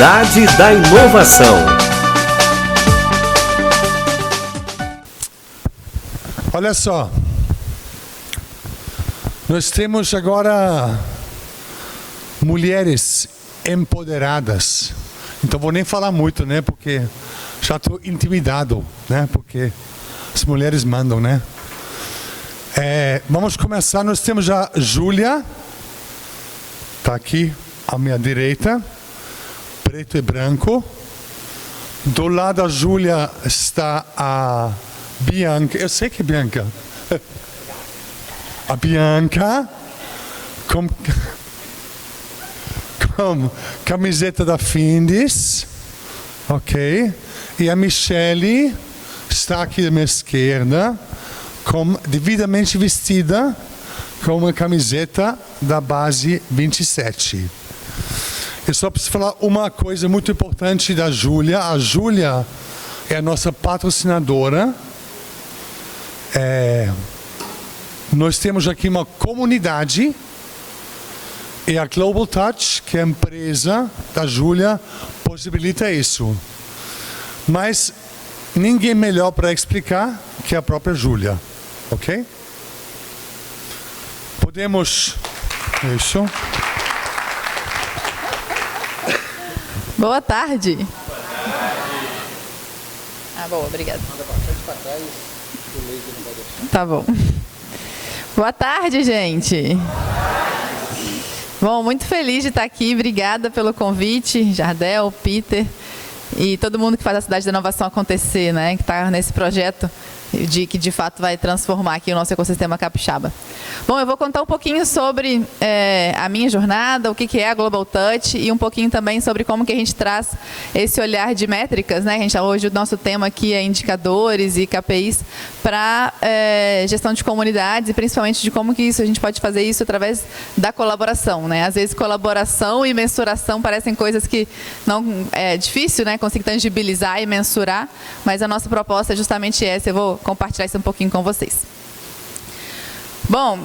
Cidade da Inovação. Olha só, nós temos agora mulheres empoderadas. Então vou nem falar muito, né? Porque já estou intimidado, né? Porque as mulheres mandam, né? Vamos começar. Nós temos a Júlia, está aqui à minha direita, preto e branco. Do lado da Júlia está a Bianca, eu sei que é Bianca. A Bianca com camiseta da Findus, ok? E a Michele está aqui à minha esquerda, devidamente vestida com uma camiseta da base 27. Eu só preciso falar uma coisa muito importante da Júlia. A Júlia é a nossa patrocinadora. Nós temos aqui uma comunidade e a Global Touch, que é a empresa da Júlia, possibilita isso. Mas ninguém melhor para explicar que a própria Júlia, ok? Podemos... Isso. Boa tarde. Boa, obrigada. Tá bom. Boa tarde, gente. Bom, muito feliz de estar aqui. Obrigada pelo convite, Jardel, Peter e todo mundo que faz a Cidade da Inovação acontecer, né? Que está nesse projeto que de fato vai transformar aqui o nosso ecossistema capixaba. Bom, eu vou contar um pouquinho sobre a minha jornada, o que é a Global Touch e um pouquinho também sobre como que a gente traz esse olhar de métricas, né? Hoje o nosso tema aqui é indicadores e KPIs para gestão de comunidades e principalmente de como que a gente pode fazer isso através da colaboração, né? Às vezes colaboração e mensuração parecem coisas que não é difícil, né? Conseguir tangibilizar e mensurar, mas a nossa proposta é justamente essa. Eu vou compartilhar isso um pouquinho com vocês. Bom,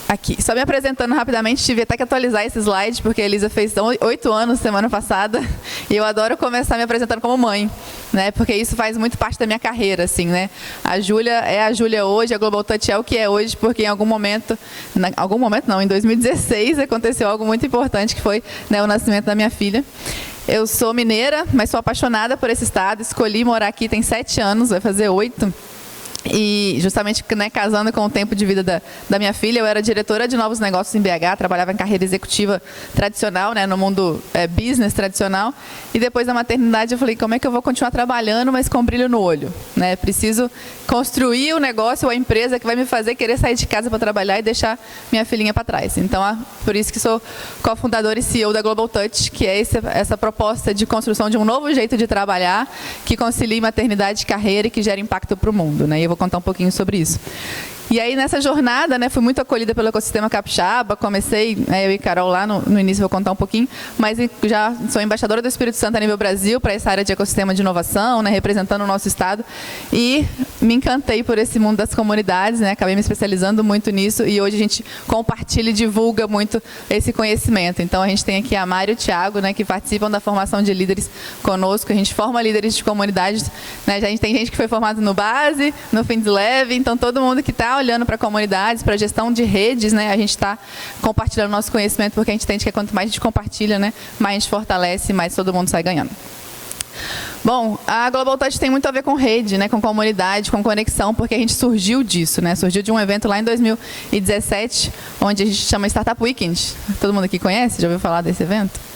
aqui, só me apresentando rapidamente, tive até que atualizar esse slide, porque a Elisa fez 8 anos semana passada, e eu adoro começar me apresentando como mãe, né? Porque isso faz muito parte da minha carreira, assim, né? A Júlia é a Júlia hoje, a Global Touch é o que é hoje, porque em algum momento não, em 2016 aconteceu algo muito importante, que foi, né, o nascimento da minha filha. Eu sou mineira, mas sou apaixonada por esse estado, escolhi morar aqui tem 7 anos, vai fazer 8. E justamente, né, casando com o tempo de vida da minha filha, eu era diretora de novos negócios em BH, trabalhava em carreira executiva tradicional, né, no mundo business tradicional. E depois da maternidade eu falei, como é que eu vou continuar trabalhando, mas com brilho no olho? Né? Preciso construir o negócio ou a empresa que vai me fazer querer sair de casa para trabalhar e deixar minha filhinha para trás. Então, por isso que sou cofundadora e CEO da Global Touch, que é essa proposta de construção de um novo jeito de trabalhar, que concilie maternidade e carreira e que gera impacto para o mundo. Né? E eu vou contar um pouquinho sobre isso. E aí, nessa jornada, né, fui muito acolhida pelo ecossistema capixaba, comecei, eu e Carol lá no início, vou contar um pouquinho, mas já sou embaixadora do Espírito Santo a nível Brasil, para essa área de ecossistema de inovação, né, representando o nosso estado, e me encantei por esse mundo das comunidades, né, acabei me especializando muito nisso, e hoje a gente compartilha e divulga muito esse conhecimento. Então, a gente tem aqui a Mari e o Thiago, né, que participam da formação de líderes conosco, a gente forma líderes de comunidades, né, a gente tem gente que foi formado no Base, no FindsLeve, então todo mundo que está olhando para comunidades, para gestão de redes, né? A gente está compartilhando nosso conhecimento, porque a gente entende que quanto mais a gente compartilha, né, mais a gente fortalece, mais todo mundo sai ganhando. Bom, a Global Touch tem muito a ver com rede, né, com comunidade, com conexão, porque a gente surgiu disso, né? Surgiu de um evento lá em 2017, onde a gente chama Startup Weekend. Todo mundo aqui conhece? Já ouviu falar desse evento?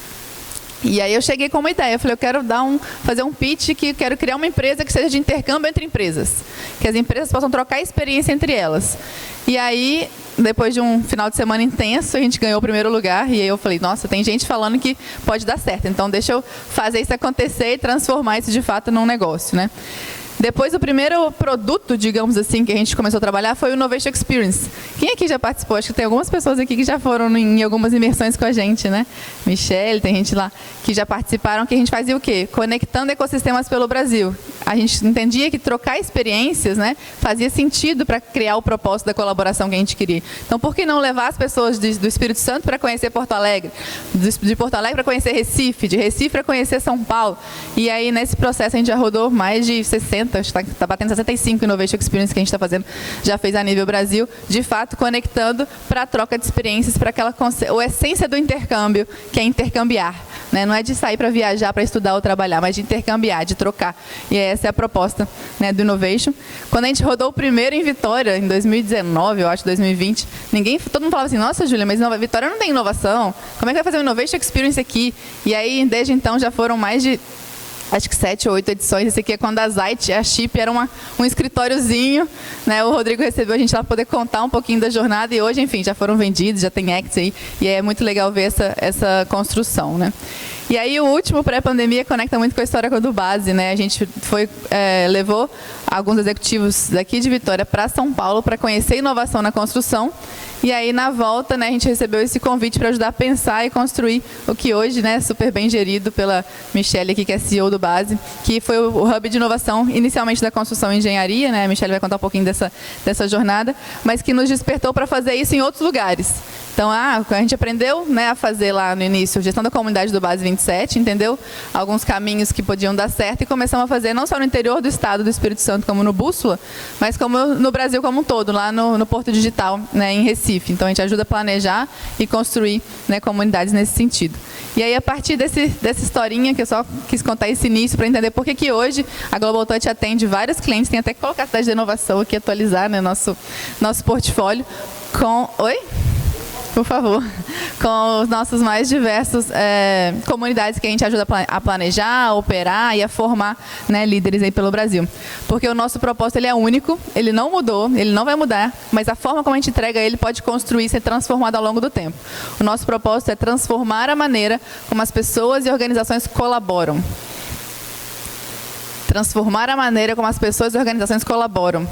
E aí eu cheguei com uma ideia, eu falei, eu quero fazer um pitch que quero criar uma empresa que seja de intercâmbio entre empresas, que as empresas possam trocar experiência entre elas. E aí, depois de um final de semana intenso, a gente ganhou o primeiro lugar, e aí eu falei, nossa, tem gente falando que pode dar certo, então deixa eu fazer isso acontecer e transformar isso de fato num negócio, né? Depois, o primeiro produto, digamos assim, que a gente começou a trabalhar foi o Innovation Experience. Quem aqui já participou? Acho que tem algumas pessoas aqui que já foram em algumas imersões com a gente, né? Michelle, tem gente lá que já participaram, que a gente fazia o quê? Conectando ecossistemas pelo Brasil. A gente entendia que trocar experiências, né, fazia sentido para criar o propósito da colaboração que a gente queria. Então, por que não levar as pessoas do Espírito Santo para conhecer Porto Alegre, de Porto Alegre para conhecer Recife, de Recife para conhecer São Paulo? E aí, nesse processo, a gente já rodou mais de 60, está batendo 65 Innovation Experience que a gente está fazendo, já fez a nível Brasil, de fato, conectando para a troca de experiências, para aquela a essência do intercâmbio, que é intercambiar. Né? Não é de sair para viajar, para estudar ou trabalhar, mas de intercambiar, de trocar. E essa é a proposta, né, do Innovation. Quando a gente rodou o primeiro em Vitória, em 2019, eu acho, 2020, todo mundo falava assim, nossa, Júlia, mas Vitória não tem inovação, como é que vai fazer um Innovation Experience aqui? E aí, desde então, já foram mais de, acho que 7 ou 8 edições. Esse aqui é quando a Chip era um escritóriozinho, né? O Rodrigo recebeu a gente lá para poder contar um pouquinho da jornada e hoje, enfim, já foram vendidos, já tem acts aí, e é muito legal ver essa construção, né? E aí o último, pré-pandemia, conecta muito com a história do Base, né? A gente levou alguns executivos daqui de Vitória para São Paulo para conhecer inovação na construção. E aí, na volta, né, a gente recebeu esse convite para ajudar a pensar e construir o que hoje, né, é super bem gerido pela Michelle aqui, que é CEO do Base, que foi o hub de inovação, inicialmente da construção e engenharia, né? A Michelle vai contar um pouquinho dessa jornada, mas que nos despertou para fazer isso em outros lugares. Então, a gente aprendeu, né, a fazer lá no início gestão da comunidade do Base 27, entendeu? Alguns caminhos que podiam dar certo e começamos a fazer não só no interior do estado do Espírito Santo, como no Bússola, mas como no Brasil como um todo, lá no Porto Digital, né, em Recife. Então, a gente ajuda a planejar e construir, né, comunidades nesse sentido. E aí, a partir dessa historinha, que eu só quis contar esse início para entender por que hoje a Global Touch atende vários clientes, tem até que colocar a cidade de inovação aqui, atualizar, né, nosso portfólio com... Oi? Por favor, com os nossos mais diversos comunidades que a gente ajuda a planejar, a operar e a formar, né, líderes aí pelo Brasil. Porque o nosso propósito ele é único, ele não mudou, ele não vai mudar, mas a forma como a gente entrega ele pode construir e ser transformado ao longo do tempo. O nosso propósito é transformar a maneira como as pessoas e organizações colaboram. Transformar a maneira como as pessoas e organizações colaboram.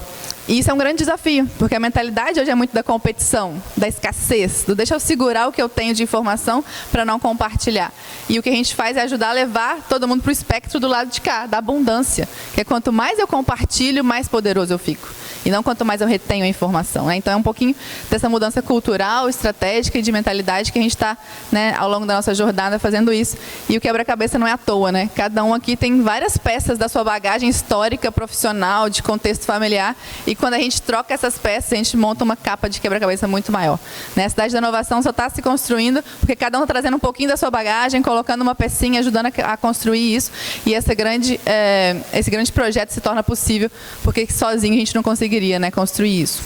E isso é um grande desafio, porque a mentalidade hoje é muito da competição, da escassez, do deixa eu segurar o que eu tenho de informação para não compartilhar. E o que a gente faz é ajudar a levar todo mundo para o espectro do lado de cá, da abundância, que é quanto mais eu compartilho, mais poderoso eu fico. E não quanto mais eu retenho a informação, né? Então é um pouquinho dessa mudança cultural, estratégica e de mentalidade que a gente está, né, ao longo da nossa jornada fazendo isso. E o quebra-cabeça não é à toa, né? Cada um aqui tem várias peças da sua bagagem histórica, profissional, de contexto familiar. E quando a gente troca essas peças, a gente monta uma capa de quebra-cabeça muito maior. Né? A cidade da inovação só está se construindo porque cada um está trazendo um pouquinho da sua bagagem, colocando uma pecinha, ajudando a construir isso. E esse grande projeto se torna possível porque sozinho a gente não conseguiria, né, construir isso.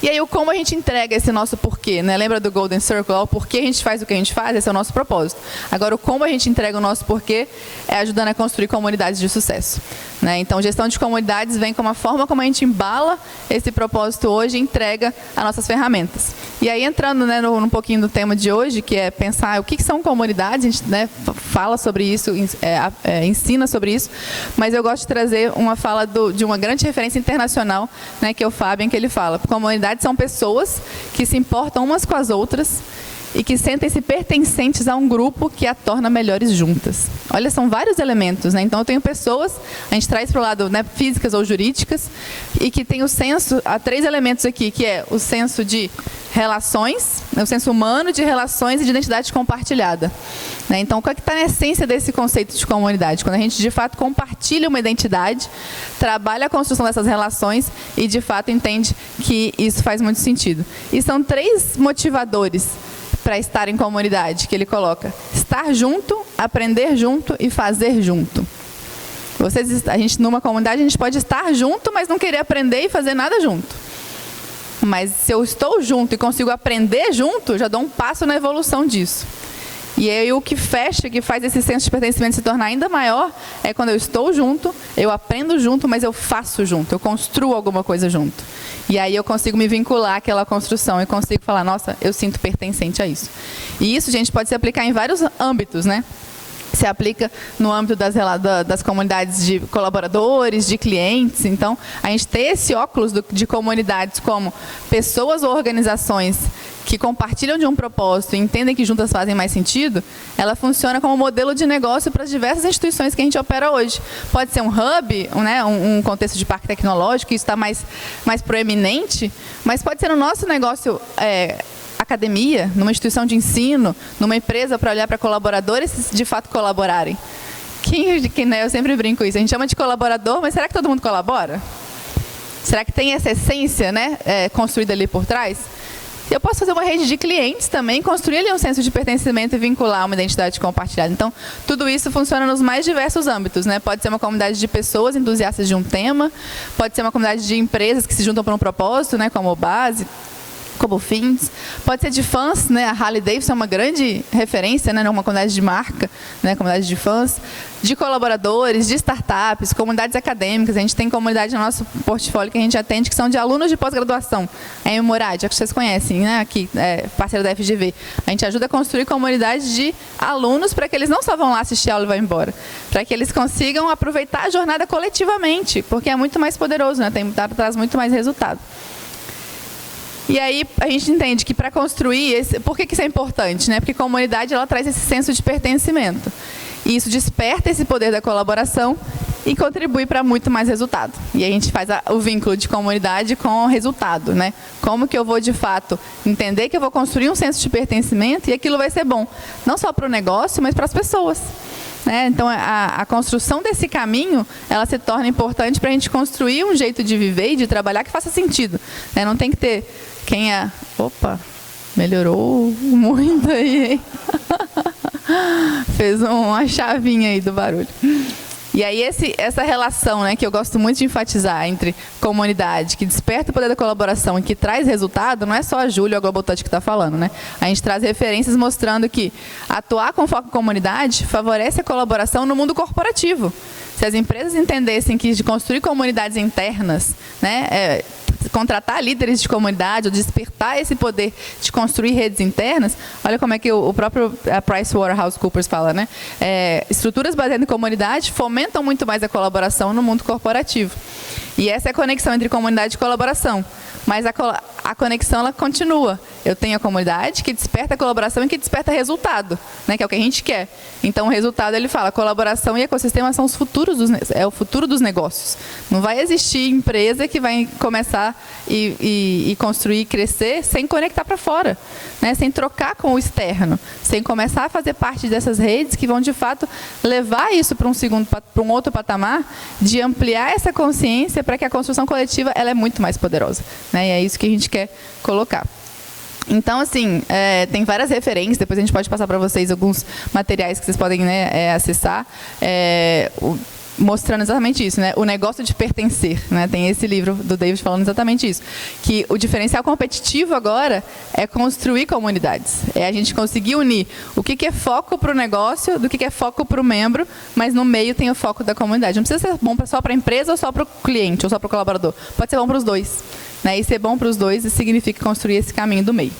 E aí, como a gente entrega esse nosso porquê, né? Lembra do Golden Circle? O porquê a gente faz o que a gente faz, esse é o nosso propósito. Agora, o como a gente entrega o nosso porquê é ajudando a construir comunidades de sucesso. Né? Então, gestão de comunidades vem como a forma como a gente embala esse propósito hoje e entrega as nossas ferramentas. E aí, entrando, né, num pouquinho do tema de hoje, que é pensar o que são comunidades, a gente, né, fala sobre isso, ensina sobre isso, mas eu gosto de trazer uma fala de uma grande referência internacional, né, que é o Fabian, que ele fala, comunidades são pessoas que se importam umas com as outras e que sentem-se pertencentes a um grupo que a torna melhores juntas. Olha, são vários elementos, né? Então, eu tenho pessoas, a gente traz para o lado, né, físicas ou jurídicas, e que tem o senso, há 3 elementos aqui, que é o senso de relações, né, o senso humano de relações e de identidade compartilhada. Né? Então, o que está na essência desse conceito de comunidade? Quando a gente, de fato, compartilha uma identidade, trabalha a construção dessas relações e, de fato, entende que isso faz muito sentido. E são 3 motivadores para estar em comunidade, que ele coloca: estar junto, aprender junto e fazer junto. A gente, numa comunidade, a gente pode estar junto, mas não querer aprender e fazer nada junto. Mas se eu estou junto e consigo aprender junto, já dou um passo na evolução disso. E aí o que fecha, que faz esse senso de pertencimento se tornar ainda maior, é quando eu estou junto, eu aprendo junto, mas eu faço junto, eu construo alguma coisa junto. E aí eu consigo me vincular àquela construção e consigo falar, nossa, eu sinto pertencente a isso. E isso, gente, pode se aplicar em vários âmbitos, né? se aplica no âmbito das comunidades de colaboradores, de clientes. Então, a gente ter esse óculos de comunidades como pessoas ou organizações que compartilham de um propósito e entendem que juntas fazem mais sentido, ela funciona como modelo de negócio para as diversas instituições que a gente opera hoje. Pode ser um hub, né, um contexto de parque tecnológico, isso está mais proeminente, mas pode ser no nosso negócio academia, numa instituição de ensino, numa empresa para olhar para colaboradores de fato colaborarem. Né, eu sempre brinco isso, a gente chama de colaborador, mas será que todo mundo colabora? Será que tem essa essência, né, construída ali por trás? Eu posso fazer uma rede de clientes também, construir ali um senso de pertencimento e vincular uma identidade compartilhada. Então, tudo isso funciona nos mais diversos âmbitos, né? Pode ser uma comunidade de pessoas entusiastas de um tema, pode ser uma comunidade de empresas que se juntam para um propósito, né, como base, como fins. Pode ser de fãs, né? A Harley Davidson é uma grande referência, né? Uma comunidade de marca, né? Comunidade de fãs, de colaboradores, de startups, comunidades acadêmicas. A gente tem comunidade no nosso portfólio que a gente atende, que são de alunos de pós-graduação. É em Murad, que vocês conhecem, né? Aqui, parceiro da FGV. A gente ajuda a construir comunidades de alunos para que eles não só vão lá assistir a aula e vão embora, para que eles consigam aproveitar a jornada coletivamente, porque é muito mais poderoso, né? Traz muito mais resultado. E aí a gente entende que para construir, por que isso é importante? Né? Porque a comunidade ela traz esse senso de pertencimento. E isso desperta esse poder da colaboração e contribui para muito mais resultado. E a gente faz o vínculo de comunidade com o resultado. Né? Como que eu vou, de fato, entender que eu vou construir um senso de pertencimento e aquilo vai ser bom, não só para o negócio, mas para as pessoas. Então, a construção desse caminho, ela se torna importante para a gente construir um jeito de viver e de trabalhar que faça sentido. Não tem que ter quem é... Opa, melhorou muito aí, hein? Fez uma chavinha aí do barulho. E aí essa relação, né, que eu gosto muito de enfatizar entre comunidade, que desperta o poder da colaboração e que traz resultado, não é só a Júlia ou a Global Touch que está falando. Né? A gente traz referências mostrando que atuar com foco em comunidade favorece a colaboração no mundo corporativo. Se as empresas entendessem que de construir comunidades internas, né, contratar líderes de comunidade ou despertar esse poder de construir redes internas, olha como é que o próprio PricewaterhouseCoopers fala, né? Estruturas baseadas em comunidade fomentam muito mais a colaboração no mundo corporativo. E essa é a conexão entre comunidade e colaboração. Mas a conexão ela continua. Eu tenho a comunidade que desperta a colaboração e que desperta resultado, né, que é o que a gente quer. Então, o resultado, ele fala, colaboração e ecossistema são os futuros é o futuro dos negócios. Não vai existir empresa que vai começar e construir e crescer sem conectar para fora, né, sem trocar com o externo, sem começar a fazer parte dessas redes que vão, de fato, levar isso para um outro patamar de ampliar essa consciência para que a construção coletiva ela é muito mais poderosa. Né, e é isso que a gente quer colocar. Então, assim, tem várias referências, depois a gente pode passar para vocês alguns materiais que vocês podem, né, acessar, mostrando exatamente isso, né? O negócio de pertencer. Né? Tem esse livro do David falando exatamente isso. Que o diferencial competitivo agora é construir comunidades. É a gente conseguir unir o que é foco para o negócio do que é foco para o membro, mas no meio tem o foco da comunidade. Não precisa ser bom só para a empresa ou só para o cliente ou só para o colaborador. Pode ser bom para os dois. Né? E ser bom para os dois significa construir esse caminho do meio.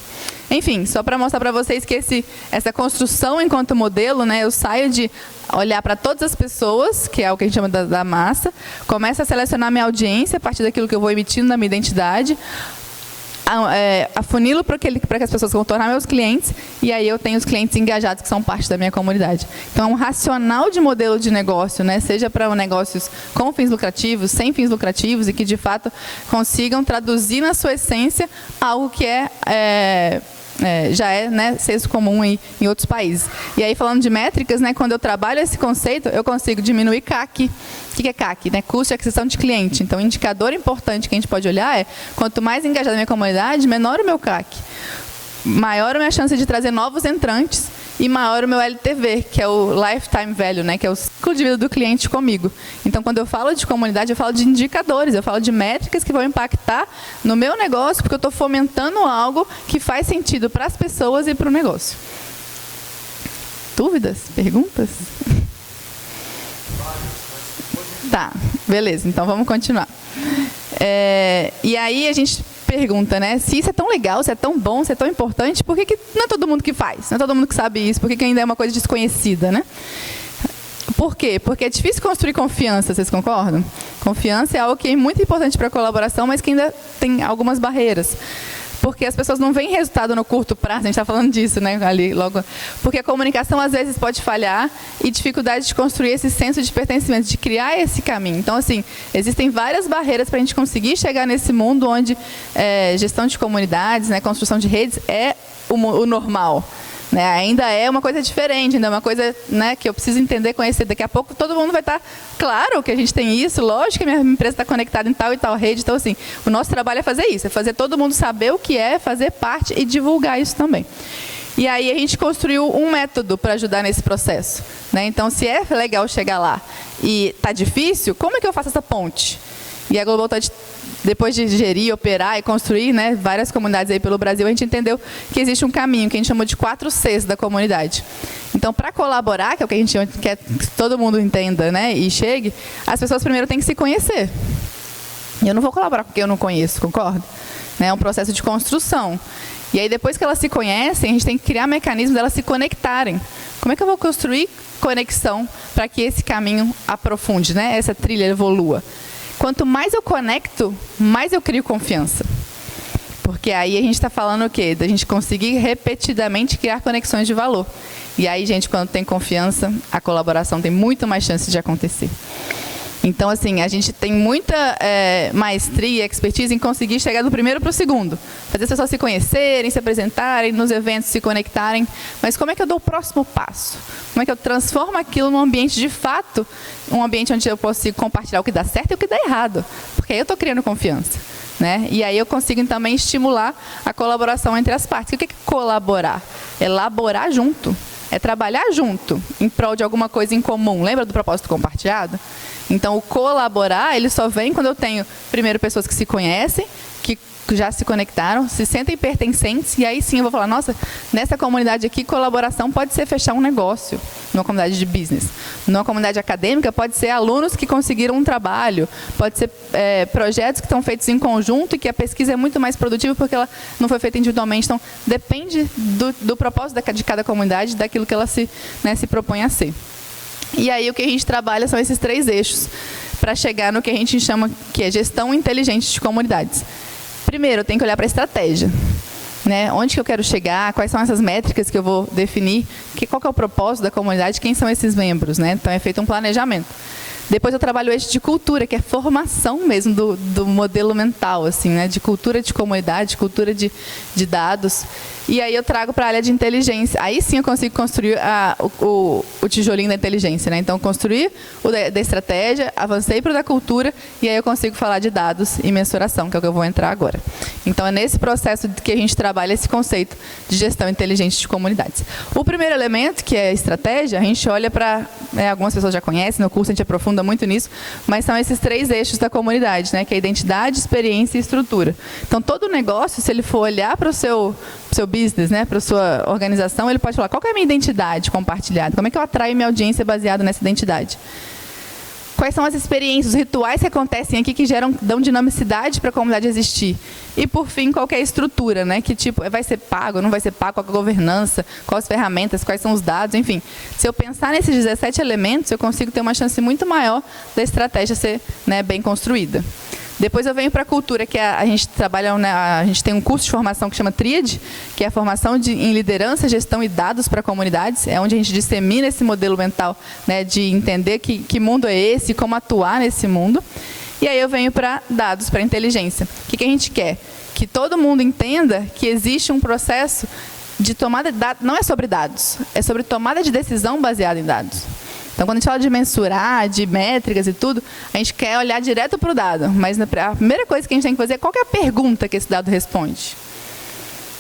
Enfim, só para mostrar para vocês que essa construção enquanto modelo, né, eu saio de olhar para todas as pessoas, que é o que a gente chama da massa, começo a selecionar minha audiência a partir daquilo que eu vou emitindo na minha identidade, afunilo para que as pessoas vão tornar meus clientes, e aí eu tenho os clientes engajados que são parte da minha comunidade. Então, é um racional de modelo de negócio, né, seja para negócios com fins lucrativos, sem fins lucrativos, e que, de fato, consigam traduzir na sua essência algo que já é, né, senso comum em outros países. E aí, falando de métricas, né, quando eu trabalho esse conceito, eu consigo diminuir CAC. O que é CAC? Né? Custo de aquisição de cliente. Então, um indicador importante que a gente pode olhar é, quanto mais engajada a minha comunidade, menor o meu CAC. Maior a minha chance de trazer novos entrantes e maior o meu LTV, que é o Lifetime Value, né, que é o ciclo de vida do cliente comigo. Então, quando eu falo de comunidade, eu falo de indicadores, eu falo de métricas que vão impactar no meu negócio, porque eu estou fomentando algo que faz sentido para as pessoas e para o negócio. Dúvidas? Perguntas? Tá, beleza, então vamos continuar. E aí a gente pergunta, né, se isso é tão legal, se é tão bom, se é tão importante, por que não é todo mundo que faz? Não é todo mundo que sabe isso, por que ainda é uma coisa desconhecida, né? Por quê? Porque é difícil construir confiança, vocês concordam? Confiança é algo que é muito importante para a colaboração, mas que ainda tem algumas barreiras. Porque as pessoas não veem resultado no curto prazo, a gente está falando disso, né, ali logo. Porque a comunicação às vezes pode falhar e dificuldade de construir esse senso de pertencimento, de criar esse caminho. Então, assim, existem várias barreiras para a gente conseguir chegar nesse mundo onde gestão de comunidades, né, construção de redes é o normal. Né, ainda é uma coisa diferente, ainda é uma coisa, né, que eu preciso entender, conhecer. Daqui a pouco todo mundo vai estar claro que a gente tem isso, lógico que a minha empresa está conectada em tal e tal rede. Então, assim, o nosso trabalho é fazer isso, é fazer todo mundo saber o que é, fazer parte e divulgar isso também. E aí a gente construiu um método para ajudar nesse processo. Né? Então, se é legal chegar lá e está difícil, como é que eu faço essa ponte? E a Global Touch, depois de gerir, operar e construir, né, várias comunidades aí pelo Brasil, a gente entendeu que existe um caminho que a gente chamou de 4 Cs da comunidade. Então, para colaborar, que é o que a gente quer que todo mundo entenda, né, e chegue, as pessoas primeiro têm que se conhecer. Eu não vou colaborar com quem eu não conheço, concorda? É um processo de construção. E aí, depois que elas se conhecem, a gente tem que criar mecanismos delas se conectarem. Como é que eu vou construir conexão para que esse caminho aprofunde, né, essa trilha evolua? Quanto mais eu conecto, mais eu crio confiança. Porque aí a gente está falando o quê? Da gente conseguir repetidamente criar conexões de valor. E aí, gente, quando tem confiança, a colaboração tem muito mais chance de acontecer. Então, assim, a gente tem muita maestria e expertise em conseguir chegar do primeiro para o segundo. Fazer as pessoas se conhecerem, se apresentarem, nos eventos se conectarem. Mas como é que eu dou o próximo passo? Como é que eu transformo aquilo num ambiente de fato, um ambiente onde eu posso compartilhar o que dá certo e o que dá errado? Porque aí eu estou criando confiança. Né? E aí eu consigo também estimular a colaboração entre as partes. O que é colaborar? É elaborar junto. É trabalhar junto, em prol de alguma coisa em comum. Lembra do propósito compartilhado? Então, o colaborar, ele só vem quando eu tenho, primeiro, pessoas que se conhecem, que já se conectaram, se sentem pertencentes, e aí sim eu vou falar, nossa, nessa comunidade aqui, colaboração pode ser fechar um negócio, numa comunidade de business. Numa comunidade acadêmica, pode ser alunos que conseguiram um trabalho, pode ser projetos que estão feitos em conjunto e que a pesquisa é muito mais produtiva porque ela não foi feita individualmente. Então, depende do propósito de cada comunidade, daquilo que ela se propõe a ser. E aí o que a gente trabalha são esses 3 eixos para chegar no que a gente chama que é gestão inteligente de comunidades. Primeiro, eu tenho que olhar para a estratégia. Né? Onde que eu quero chegar, quais são essas métricas que eu vou definir, qual que é o propósito da comunidade, quem são esses membros. Né? Então, é feito um planejamento. Depois eu trabalho o eixo de cultura, que é formação mesmo do modelo mental, assim, né? De cultura de comunidade, cultura de dados. E aí eu trago para a área de inteligência. Aí sim eu consigo construir o tijolinho da inteligência. Né? Então, construir o da estratégia, avancei para o da cultura, e aí eu consigo falar de dados e mensuração, que é o que eu vou entrar agora. Então, é nesse processo que a gente trabalha esse conceito de gestão inteligente de comunidades. O primeiro elemento, que é a estratégia, a gente olha para... algumas pessoas já conhecem, no curso a gente aprofunda muito nisso, mas são esses 3 eixos da comunidade, né? Que é identidade, experiência e estrutura. Então, todo negócio, se ele for olhar para o seu business, né, para a sua organização, ele pode falar, qual que é a minha identidade compartilhada? Como é que eu atraio minha audiência baseada nessa identidade? Quais são as experiências, os rituais que acontecem aqui que dão dinamicidade para a comunidade existir? E, por fim, qual que é a estrutura? Né? Que tipo, vai ser pago, não vai ser pago, qual é a governança, quais as ferramentas, quais são os dados, enfim. Se eu pensar nesses 17 elementos, eu consigo ter uma chance muito maior da estratégia ser, né, bem construída. Depois eu venho para a cultura, que a gente trabalha, né, a gente tem um curso de formação que chama Tríade, que é a formação em liderança, gestão e dados para comunidades, é onde a gente dissemina esse modelo mental, né, de entender que mundo é esse, como atuar nesse mundo. E aí eu venho para dados, para inteligência. O que a gente quer? Que todo mundo entenda que existe um processo de tomada de dados, não é sobre dados, é sobre tomada de decisão baseada em dados. Então, quando a gente fala de mensurar, de métricas e tudo, a gente quer olhar direto para o dado. Mas a primeira coisa que a gente tem que fazer é qual que é a pergunta que esse dado responde.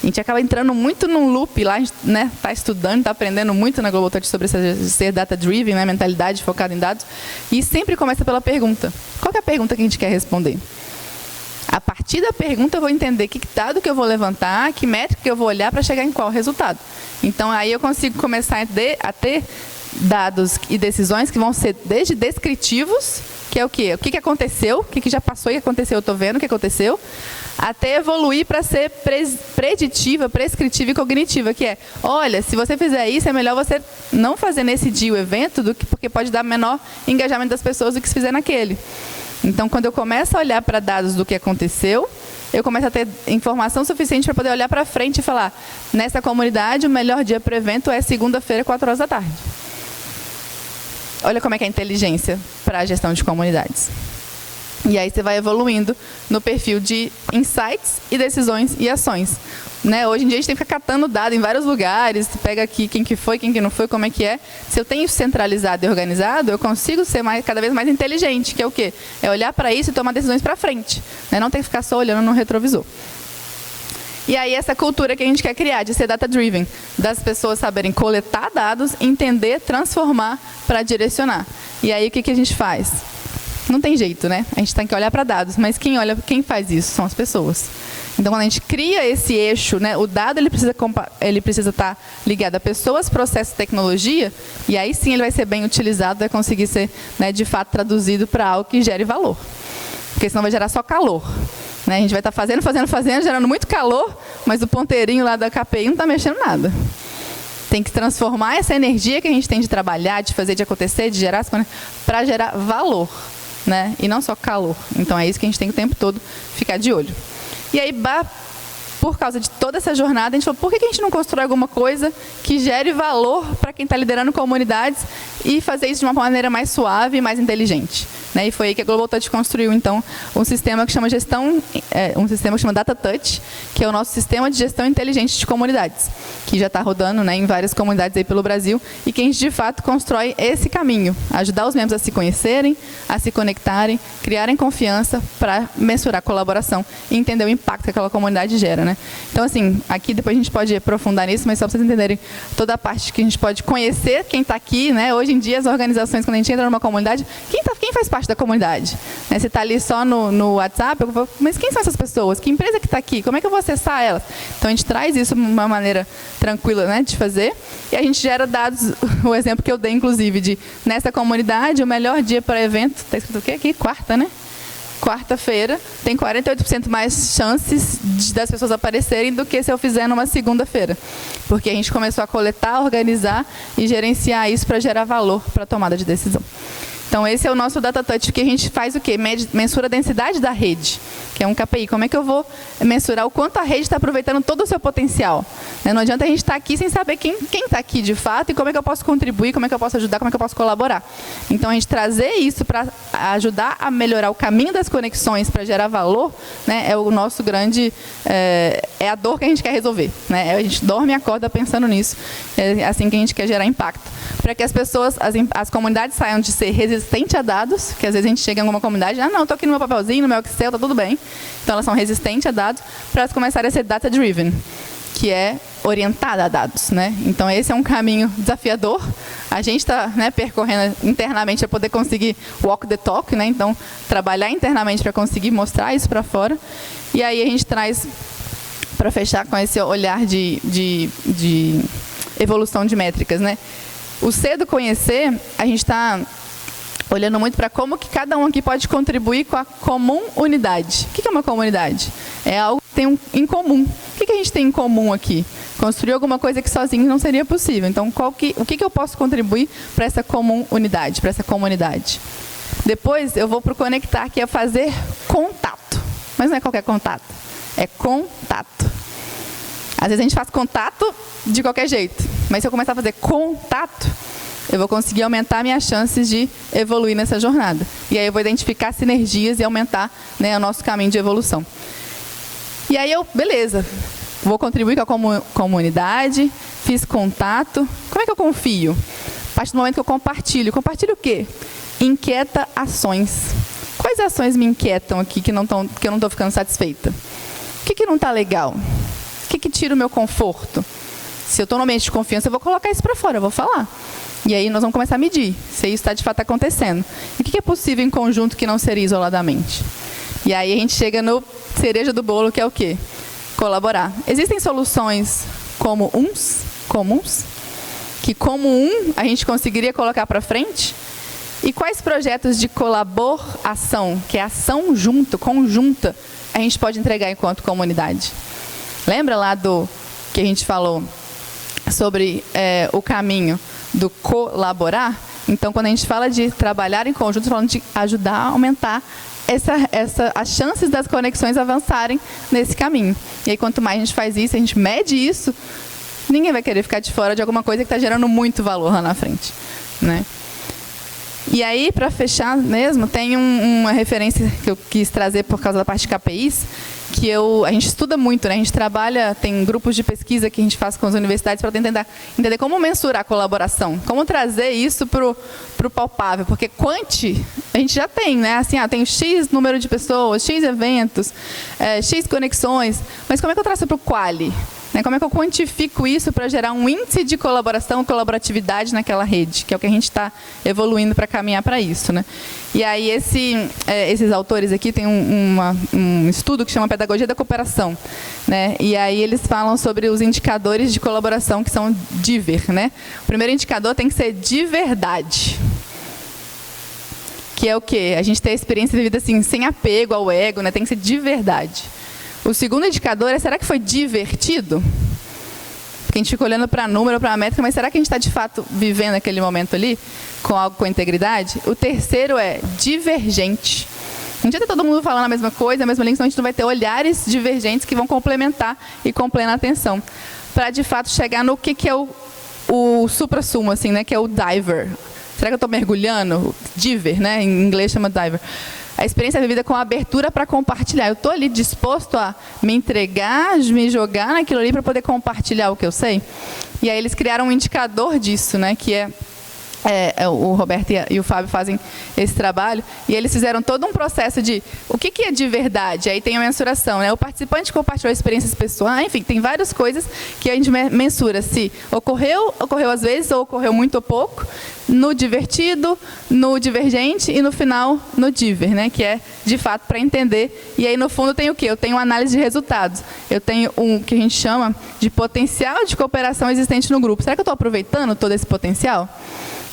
A gente acaba entrando muito num loop lá, a gente, né, está estudando, está aprendendo muito na Global Touch sobre ser data-driven, né, mentalidade focada em dados. E sempre começa pela pergunta. Qual que é a pergunta que a gente quer responder? A partir da pergunta eu vou entender que dado que eu vou levantar, que métrica que eu vou olhar para chegar em qual resultado. Então, aí eu consigo começar a ter dados e decisões que vão ser desde descritivos que é o quê? O que aconteceu, o que já passou e aconteceu, eu estou vendo o que aconteceu, até evoluir para ser preditiva, prescritiva e cognitiva, que é, olha, se você fizer isso, é melhor você não fazer nesse dia o evento, porque pode dar menor engajamento das pessoas do que se fizer naquele. Então, quando eu começo a olhar para dados do que aconteceu, eu começo a ter informação suficiente para poder olhar para frente e falar, nessa comunidade, o melhor dia para o evento é segunda-feira, 16h. Olha como é que é a inteligência para a gestão de comunidades. E aí você vai evoluindo no perfil de insights e decisões e ações. Né? Hoje em dia a gente tem que ficar catando dado em vários lugares, pega aqui quem que foi, quem que não foi, como é que é. Se eu tenho isso centralizado e organizado, eu consigo ser cada vez mais inteligente, que é o quê? É olhar para isso e tomar decisões para frente. Né? Não ter que ficar só olhando no retrovisor. E aí essa cultura que a gente quer criar, de ser data-driven, das pessoas saberem coletar dados, entender, transformar para direcionar. E aí o que a gente faz? Não tem jeito, né? A gente tem que olhar para dados, mas quem faz isso são as pessoas. Então, quando a gente cria esse eixo, né, o dado ele precisa estar ligado a pessoas, processos, tecnologia, e aí sim ele vai ser bem utilizado, vai conseguir ser, né, de fato traduzido para algo que gere valor. Porque senão vai gerar só calor. Né? A gente vai estar fazendo, gerando muito calor, mas o ponteirinho lá da KPI não está mexendo nada. Tem que transformar essa energia que a gente tem de trabalhar, de fazer, de acontecer, de gerar, para gerar valor. Né? E não só calor. Então é isso que a gente tem o tempo todo ficar de olho. E aí, por causa de toda essa jornada, a gente falou, por que a gente não constrói alguma coisa que gere valor para quem está liderando comunidades e fazer isso de uma maneira mais suave e mais inteligente? Né? E foi aí que a Global Touch construiu, então, um sistema que chama Data Touch, que é o nosso sistema de gestão inteligente de comunidades, que já está rodando, né, em várias comunidades aí pelo Brasil, e que a gente, de fato, constrói esse caminho, ajudar os membros a se conhecerem, a se conectarem, criarem confiança para mensurar a colaboração e entender o impacto que aquela comunidade gera. Né? Então, assim, aqui depois a gente pode aprofundar nisso, mas só para vocês entenderem toda a parte que a gente pode conhecer quem está aqui. Né? Hoje em dia, as organizações, quando a gente entra numa comunidade, quem faz parte da comunidade? Né? Você está ali só no WhatsApp, eu falo, mas quem são essas pessoas? Que empresa que está aqui? Como é que eu vou acessar elas? Então, a gente traz isso de uma maneira tranquila, né, de fazer, e a gente gera dados, o exemplo que eu dei, inclusive, de nessa comunidade, o melhor dia para evento, está escrito o quê aqui? Quarta, né? Quarta-feira, tem 48% mais chances das pessoas aparecerem do que se eu fizer numa segunda-feira. Porque a gente começou a coletar, organizar e gerenciar isso para gerar valor para a tomada de decisão. Então, esse é o nosso Data Touch, que a gente faz o quê? Mensura a densidade da rede, que é um KPI. Como é que eu vou mensurar o quanto a rede está aproveitando todo o seu potencial? Né? Não adianta a gente estar aqui sem saber quem está aqui de fato e como é que eu posso contribuir, como é que eu posso ajudar, como é que eu posso colaborar. Então, a gente trazer isso para ajudar a melhorar o caminho das conexões para gerar valor, né, é o nosso grande... É a dor que a gente quer resolver. Né? A gente dorme e acorda pensando nisso. É assim que a gente quer gerar impacto. Para que as pessoas, as comunidades saiam de ser resistentes a dados, que às vezes a gente chega em alguma comunidade, não, estou aqui no meu papelzinho, no meu Excel, está tudo bem. Então, elas são resistentes a dados, para elas começarem a ser data-driven, que é orientada a dados. Né? Então, esse é um caminho desafiador. A gente está, né, percorrendo internamente para poder conseguir walk the talk, né? Então, trabalhar internamente para conseguir mostrar isso para fora. E aí a gente traz, para fechar com esse olhar de evolução de métricas, né? O cedo conhecer, a gente está olhando muito para como que cada um aqui pode contribuir com a comum unidade. O que é uma comunidade? É algo que tem em comum. O que a gente tem em comum aqui? Construir alguma coisa que sozinho não seria possível. Então, o que eu posso contribuir para essa comum unidade, para essa comunidade? Depois, eu vou para o conectar, que é fazer contato. Mas não é qualquer contato, é contato. Às vezes a gente faz contato de qualquer jeito, mas se eu começar a fazer contato, eu vou conseguir aumentar minhas chances de evoluir nessa jornada. E aí eu vou identificar sinergias e aumentar, né, o nosso caminho de evolução. E aí beleza, vou contribuir com a comunidade, fiz contato. Como é que eu confio? A partir do momento que eu compartilho. Compartilho o quê? Inquieta ações. Quais ações me inquietam aqui que eu não estou ficando satisfeita? O que não está legal? O que tira o meu conforto? Se eu estou no ambiente de confiança, eu vou colocar isso para fora, eu vou falar. E aí nós vamos começar a medir se isso está de fato acontecendo. E o que é possível em conjunto que não seria isoladamente? E aí a gente chega no cereja do bolo, que é o quê? Colaborar. Existem soluções comuns, que como a gente conseguiria colocar para frente? E quais projetos de colaboração, que é ação conjunta, a gente pode entregar enquanto comunidade? Lembra lá do que a gente falou sobre o caminho do colaborar? Então, quando a gente fala de trabalhar em conjunto, falando de ajudar a aumentar as chances das conexões avançarem nesse caminho. E aí, quanto mais a gente faz isso, a gente mede isso, ninguém vai querer ficar de fora de alguma coisa que está gerando muito valor lá na frente, né? E aí, para fechar mesmo, tem uma referência que eu quis trazer por causa da parte de KPIs, que a gente estuda muito, né? A gente trabalha, tem grupos de pesquisa que a gente faz com as universidades para tentar entender como mensurar a colaboração, como trazer isso para o palpável, porque quanti a gente já tem, né? Assim, tem X número de pessoas, X eventos, X conexões, mas como é que eu traço para o quali? Como é que eu quantifico isso para gerar um índice de colaboração, colaboratividade naquela rede, que é o que a gente está evoluindo para caminhar para isso, né? E aí esses autores aqui têm um estudo que chama Pedagogia da Cooperação, né? E aí eles falam sobre os indicadores de colaboração que são DIVER, né? O primeiro indicador tem que ser de verdade. Que é o quê? A gente tem a experiência vivida assim, sem apego ao ego, né? Tem que ser de verdade. O segundo indicador é, será que foi divertido? Porque a gente fica olhando para número, para a métrica, mas será que a gente está de fato vivendo aquele momento ali, com algo com integridade? O terceiro é divergente. Não adianta todo mundo falando a mesma coisa, a mesma língua, senão a gente não vai ter olhares divergentes que vão complementar e com plena atenção. Para de fato chegar no que é o supra-sumo, assim, né? Que é o diver. Será que eu estou mergulhando? Diver, né? Em inglês chama diver. A experiência é vivida com abertura para compartilhar. Eu estou ali disposto a me entregar, me jogar naquilo ali para poder compartilhar o que eu sei. E aí eles criaram um indicador disso, né, que o Roberto e o Fábio fazem esse trabalho, e eles fizeram todo um processo de o que é de verdade. Aí tem a mensuração, né? O participante compartilhou experiências pessoais, enfim, tem várias coisas que a gente mensura se ocorreu às vezes, ou ocorreu muito ou pouco, no divertido, no divergente e no final no diver, né? Que é de fato para entender. E aí no fundo tem o quê? Eu tenho uma análise de resultados. Eu tenho um que a gente chama de potencial de cooperação existente no grupo. Será que eu estou aproveitando todo esse potencial?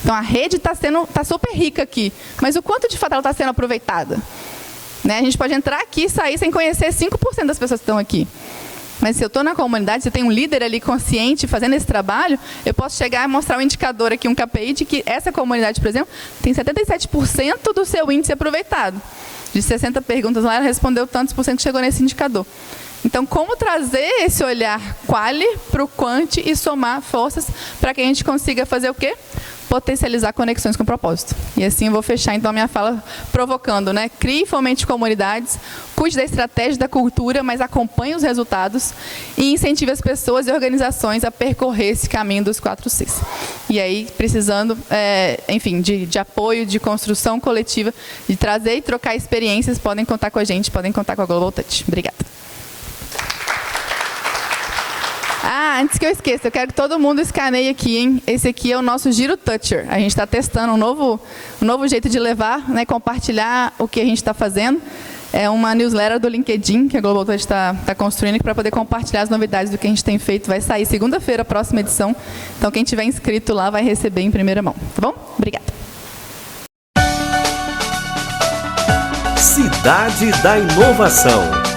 Então, a rede está super rica aqui, mas o quanto de fato ela está sendo aproveitada? Né? A gente pode entrar aqui e sair sem conhecer 5% das pessoas que estão aqui. Mas se eu estou na comunidade, se tem um líder ali consciente fazendo esse trabalho, eu posso chegar e mostrar um indicador aqui, um KPI, de que essa comunidade, por exemplo, tem 77% do seu índice aproveitado. De 60 perguntas lá, ela respondeu tantos por cento que chegou nesse indicador. Então, como trazer esse olhar quali para o quanti e somar forças para que a gente consiga fazer o quê? Potencializar conexões com propósito. E assim eu vou fechar então a minha fala provocando, né? Crie e fomente comunidades, cuide da estratégia da cultura, mas acompanhe os resultados e incentive as pessoas e organizações a percorrer esse caminho dos 4 Cs. E aí, precisando, enfim, de apoio, de construção coletiva, de trazer e trocar experiências, podem contar com a gente, podem contar com a Global Touch. Obrigada. Antes que eu esqueça, eu quero que todo mundo escaneie aqui, hein? Esse aqui é o nosso Giro Toucher. A gente está testando um novo jeito de levar, né, compartilhar o que a gente está fazendo. É uma newsletter do LinkedIn que a Global Touch está construindo para poder compartilhar as novidades do que a gente tem feito. Vai sair segunda-feira a próxima edição. Então, quem tiver inscrito lá vai receber em primeira mão. Tá bom? Obrigada. Cidade da Inovação.